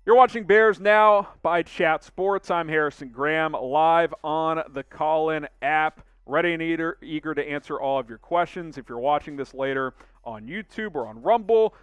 You're watching Bears Now by Chat Sports. I'm Harrison Graham, live on the Callin app, ready and eager to answer all of your questions. If you're watching this later on YouTube or on Rumble,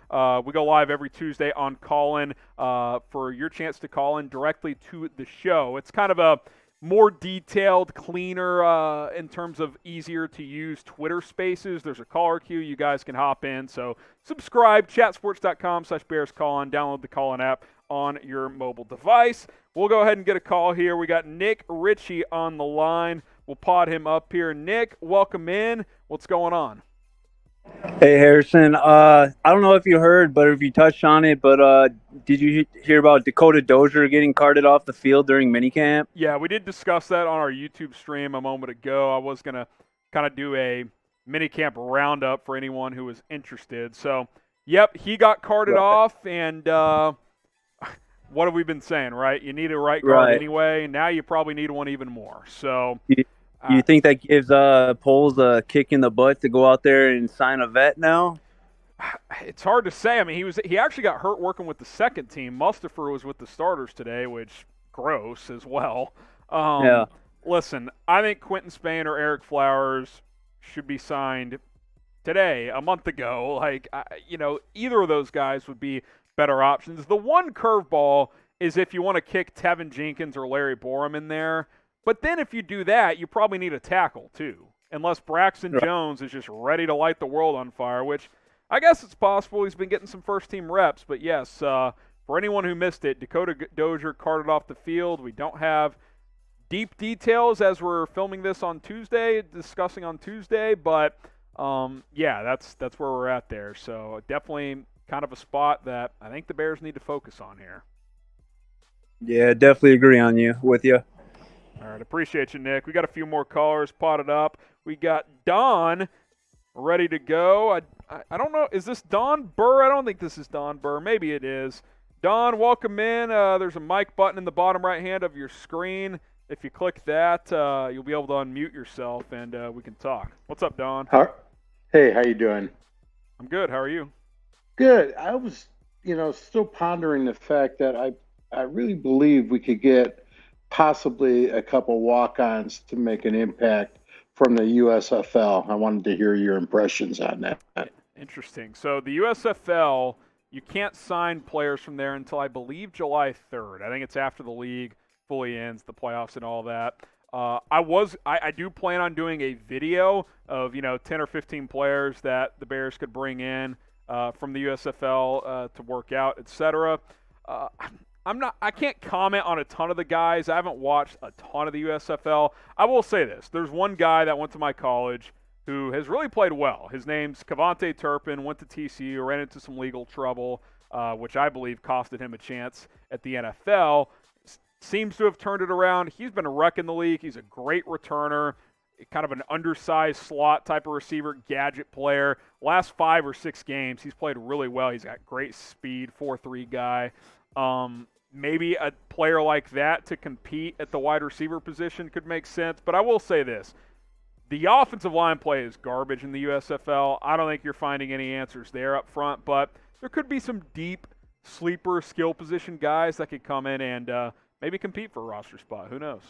we go live every Tuesday on Callin for your chance to call in directly to the show. It's kind of a more detailed, cleaner, in terms of easier to use Twitter Spaces. There's a caller queue. You guys can hop in. So subscribe, chatsports.com/BearsCallin. Download the Callin app on your mobile device. We'll go ahead and get a call here. We got Nick Ritchie on the line. We'll pod him up here. Nick, welcome in. What's going on? Hey Harrison, I don't know if you heard, but if you touched on it, but did you hear about Dakota Dozier getting carted off the field during minicamp? Yeah, we did discuss that on our YouTube stream a moment ago. I was going to kind of do a minicamp roundup for anyone who was interested. So, yep, he got carted off, and what have we been saying, right? You need a right guard anyway. Now you probably need one even more. So, You think that gives Poles a kick in the butt to go out there and sign a vet now? It's hard to say. I mean, he actually got hurt working with the second team. Mustafer was with the starters today, which gross as well. Yeah. Listen, I think Quentin Spain or Eric Flowers should be signed today, a month ago. Like, either of those guys would be better options. The one curveball is if you want to kick Tevin Jenkins or Larry Borum in there. But then if you do that, you probably need a tackle too, unless Braxton Jones is just ready to light the world on fire, which I guess it's possible. He's been getting some first-team reps. But, yes, for anyone who missed it, Dakota Dozier carted off the field. We don't have deep details as we're filming this on Tuesday, discussing on Tuesday. But, yeah, that's where we're at there. So definitely kind of a spot that I think the Bears need to focus on here. Yeah, definitely agree with you. All right, appreciate you, Nick. We got a few more callers potted up. We got Don ready to go. I don't know. Is this Don Burr? I don't think this is Don Burr. Maybe it is. Don, welcome in. There's a mic button in the bottom right hand of your screen. If you click that, you'll be able to unmute yourself, and we can talk. What's up, Don? Hey, how you doing? I'm good. How are you? Good. I was, still pondering the fact that I really believe we could get possibly a couple walk-ons to make an impact from the USFL. I wanted to hear your impressions on that. Interesting. So the USFL, you can't sign players from there until I believe July 3rd. I think it's after the league fully ends, the playoffs and all that. I do plan on doing a video of 10 or 15 players that the Bears could bring in from the USFL to work out, etc. I can't comment on a ton of the guys. I haven't watched a ton of the USFL. I will say this: there's one guy that went to my college who has really played well. His name's Kavontae Turpin. Went to TCU, ran into some legal trouble, which I believe costed him a chance at the NFL. Seems to have turned it around. He's been a wreck in the league. He's a great returner, kind of an undersized slot type of receiver, gadget player. Last 5 or 6 games, he's played really well. He's got great speed, 4.3 guy. Maybe a player like that to compete at the wide receiver position could make sense. But I will say this. The offensive line play is garbage in the USFL. I don't think you're finding any answers there up front. But there could be some deep sleeper skill position guys that could come in and maybe compete for a roster spot. Who knows?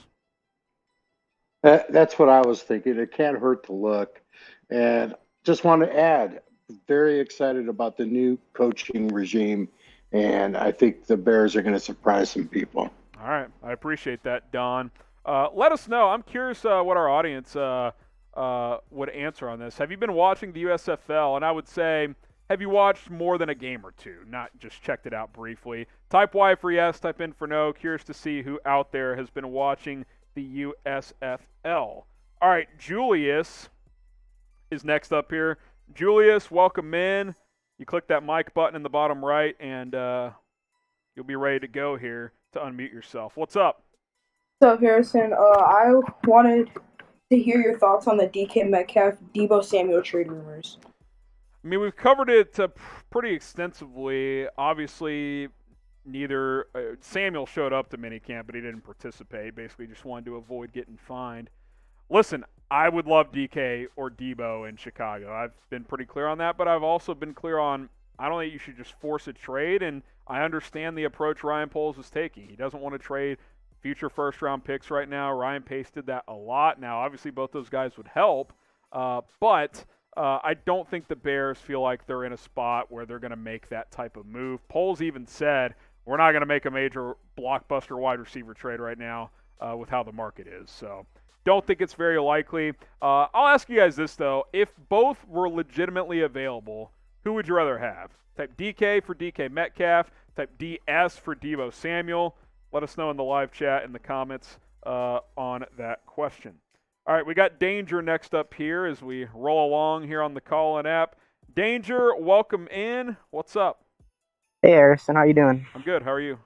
That's what I was thinking. It can't hurt to look. And just want to add, very excited about the new coaching regime. And I think the Bears are going to surprise some people. All right. I appreciate that, Don. Let us know. I'm curious what our audience would answer on this. Have you been watching the USFL? And I would say, have you watched more than a game or two? Not just checked it out briefly. Type Y for yes, type in for no. Curious to see who out there has been watching the USFL. All right, Julius is next up here. Julius, welcome in. You click that mic button in the bottom right, and you'll be ready to go here to unmute yourself. What's up? What's up, Harrison? I wanted to hear your thoughts on the DK Metcalf, Deebo Samuel trade rumors. I mean, we've covered it pretty extensively. Obviously, neither Samuel showed up to minicamp, but he didn't participate. Basically, just wanted to avoid getting fined. Listen, I would love DK or Deebo in Chicago. I've been pretty clear on that, but I've also been clear on I don't think you should just force a trade, and I understand the approach Ryan Poles is taking. He doesn't want to trade future first-round picks right now. Ryan Pace did that a lot. Now, obviously, both those guys would help, but I don't think the Bears feel like they're in a spot where they're going to make that type of move. Poles even said, we're not going to make a major blockbuster wide receiver trade right now with how the market is. So don't think it's very likely. I'll ask you guys this, though. If both were legitimately available, who would you rather have? Type DK for DK Metcalf, type DS for Deebo Samuel. Let us know in the live chat in the comments on that question. All right, we got Danger next up here as we roll along here on the Callin app. Danger, welcome in. What's up? Hey, Harrison, how you doing? I'm good. How are you?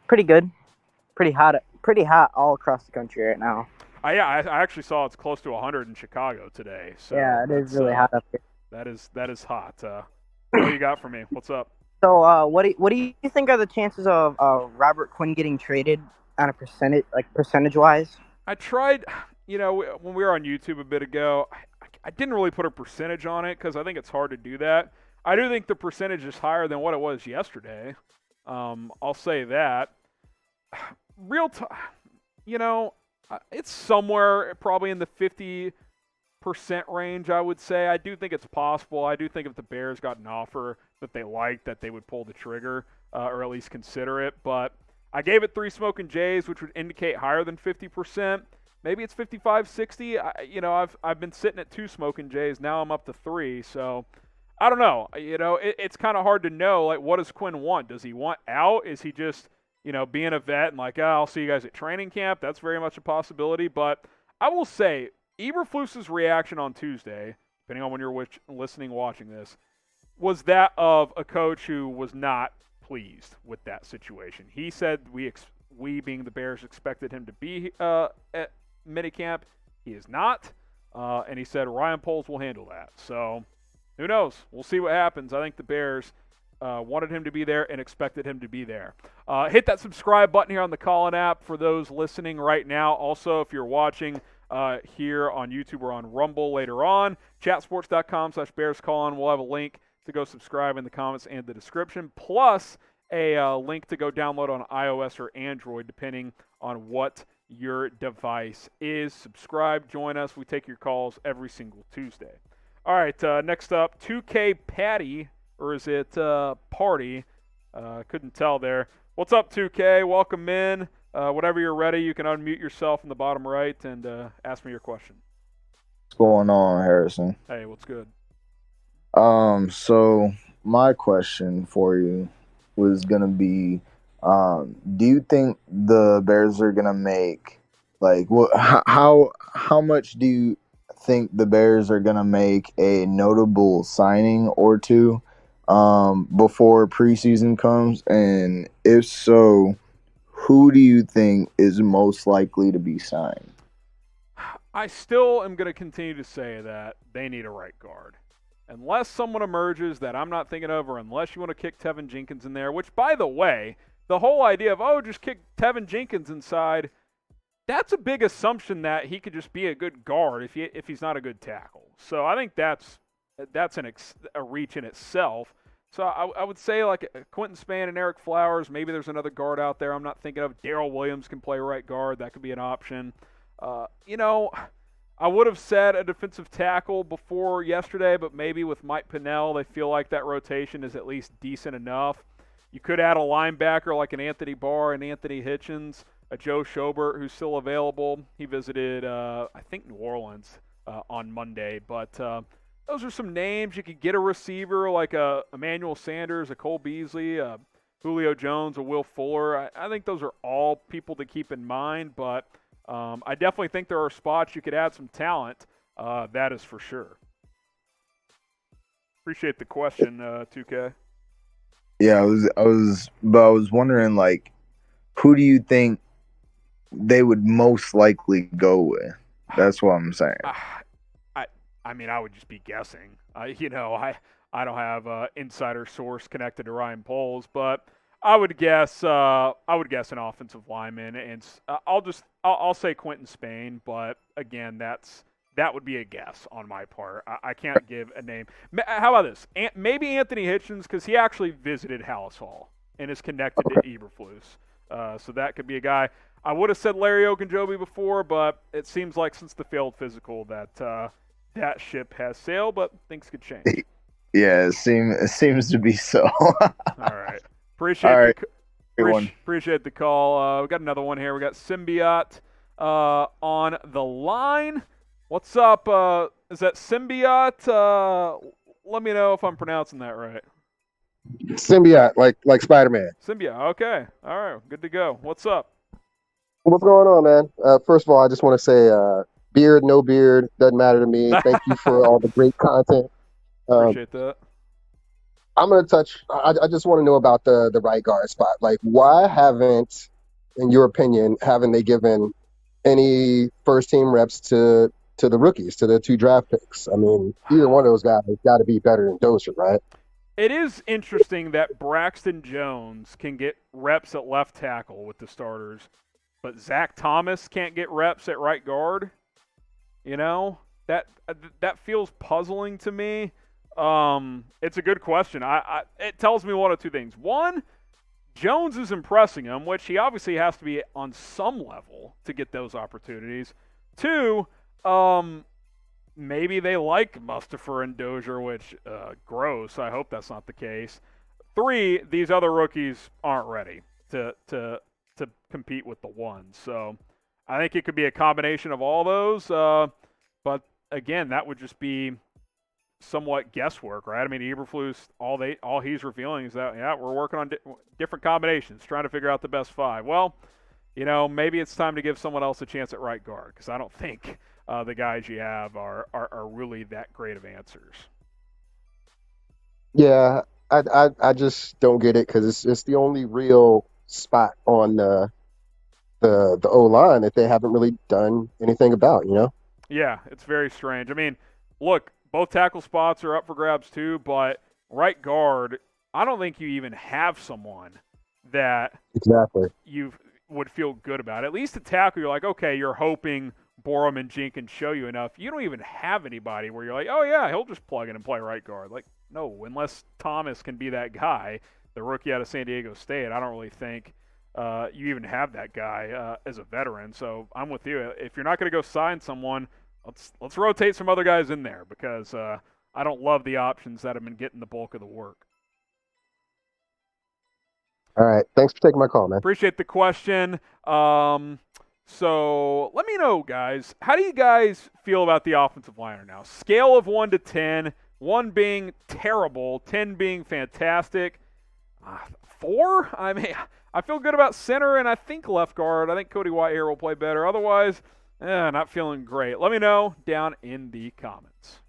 Pretty good. Pretty hot all across the country right now. I actually saw it's close to 100 in Chicago today. So yeah, it is really hot up here. That is hot. What do you got for me? What's up? So, what do you think are the chances of Robert Quinn getting traded on a percentage wise? I tried, when we were on YouTube a bit ago, I didn't really put a percentage on it because I think it's hard to do that. I do think the percentage is higher than what it was yesterday. I'll say that. It's somewhere probably in the 50% range, I would say. I do think it's possible. I do think if the Bears got an offer that they liked, that they would pull the trigger or at least consider it. But I gave it 3 smoking Jays, which would indicate higher than 50%. Maybe it's 55, 60. I've been sitting at 2 smoking Jays. Now I'm up to 3. So I don't know. It's kind of hard to know. Like, what does Quinn want? Does he want out? Is he just, being a vet and like, I'll see you guys at training camp? That's very much a possibility. But I will say, Eberflus's reaction on Tuesday, depending on when you're listening, watching this, was that of a coach who was not pleased with that situation. He said we being the Bears expected him to be at minicamp. He is not, and he said Ryan Poles will handle that. So who knows? We'll see what happens. I think the Bears wanted him to be there and expected him to be there. Hit that subscribe button here on the Callin app for those listening right now. Also, if you're watching here on YouTube or on Rumble later on, chatsports.com/BearsCallin. We'll have a link to go subscribe in the comments and the description, plus a link to go download on iOS or Android, depending on what your device is. Subscribe, join us. We take your calls every single Tuesday. All right, next up, 2K Patty, or is it Party? Couldn't tell there. What's up, 2K? Welcome in. Whenever you're ready, you can unmute yourself in the bottom right and ask me your question. What's going on, Harrison? Hey, what's good? So my question for you was gonna be, do you think the Bears are gonna make how much do you think the Bears are gonna make a notable signing or two before preseason comes? And if so, who do you think is most likely to be signed? I still am going to continue to say that they need a right guard. Unless someone emerges that I'm not thinking of, or unless you want to kick Tevin Jenkins in there, which, by the way, the whole idea of, just kick Tevin Jenkins inside, that's a big assumption that he could just be a good guard if he's not a good tackle. So I think that's a reach in itself. So I would say like Quentin Spann and Eric Flowers, maybe there's another guard out there I'm not thinking of. Darrell Williams can play right guard. That could be an option. I would have said a defensive tackle before yesterday, but maybe with Mike Pennell, they feel like that rotation is at least decent enough. You could add a linebacker like an Anthony Barr and Anthony Hitchens, a Joe Schobert who's still available. He visited, I think, New Orleans on Monday. But those are some names. You could get a receiver like a Emmanuel Sanders, a Cole Beasley, a Julio Jones, a Will Fuller. I think those are all people to keep in mind, but I definitely think there are spots you could add some talent. That is for sure. Appreciate the question, 2K. Yeah, I was wondering, like, who do you think they would most likely go with? That's what I'm saying. I mean, I would just be guessing. I don't have an insider source connected to Ryan Poles, but I would guess an offensive lineman, and I'll say Quentin Spann, but again, that's That would be a guess on my part. I can't give a name. How about this? Maybe Anthony Hitchens, because he actually visited Hallis Hall and is connected to Eberflus. So that could be a guy. I would have said Larry Ogunjobi before, but it seems like since the failed physical that that ship has sailed, but things could change. Yeah, it seems to be so. All right. Appreciate All right. Appreciate the call. We got another one here. We got Symbiote on the line. What's up? Is that Symbiote? Let me know if I'm pronouncing that right. Symbiote, like Spider-Man. Symbiote. Okay. All right. Good to go. What's up? What's going on, man? First of all, I just want to say, beard, no beard, doesn't matter to me. Thank you for all the great content. Appreciate that. I'm gonna touch. I just want to know about the right guard spot. Like, why haven't, in your opinion, haven't they given any first team reps to the rookies, to the 2 draft picks? I mean, either one of those guys has got to be better than Dozier, right? It is interesting that Braxton Jones can get reps at left tackle with the starters, but Zach Thomas can't get reps at right guard. You know, that feels puzzling to me. It's a good question. It tells me one of two things. One, Jones is impressing him, which he obviously has to be on some level to get those opportunities. Two, maybe they like Mustapher and Dozier, which gross. I hope that's not the case. Three, these other rookies aren't ready to compete with the ones. So I think it could be a combination of all those. But again, that would just be somewhat guesswork, right? I mean, Eberflus, all he's revealing is that, yeah, we're working on different combinations, trying to figure out the best 5. Well, you know, maybe it's time to give someone else a chance at right guard, because I don't think the guys you have are really that great of answers. Yeah, I just don't get it, because it's the only real spot on the O-line that they haven't really done anything about, you know? Yeah, it's very strange. I mean, look, both tackle spots are up for grabs too, but right guard, I don't think you even have someone that Exactly you would feel good about. At least at tackle, you're like, okay, you're hoping Borum and Jenkins show you enough. You don't even have anybody where you're like, oh yeah, he'll just plug in and play right guard. Like, no, unless Thomas can be that guy, the rookie out of San Diego State, I don't really think you even have that guy as a veteran. So I'm with you. If you're not going to go sign someone, let's rotate some other guys in there, because I don't love the options that have been getting the bulk of the work. All right. Thanks for taking my call, man. Appreciate the question. So let me know, guys. How do you guys feel about the offensive line now? Scale of 1 to 10, 1 being terrible, 10 being fantastic. 4? I mean, I feel good about center, and I think left guard. I think Cody White here will play better. Otherwise, not feeling great. Let me know down in the comments.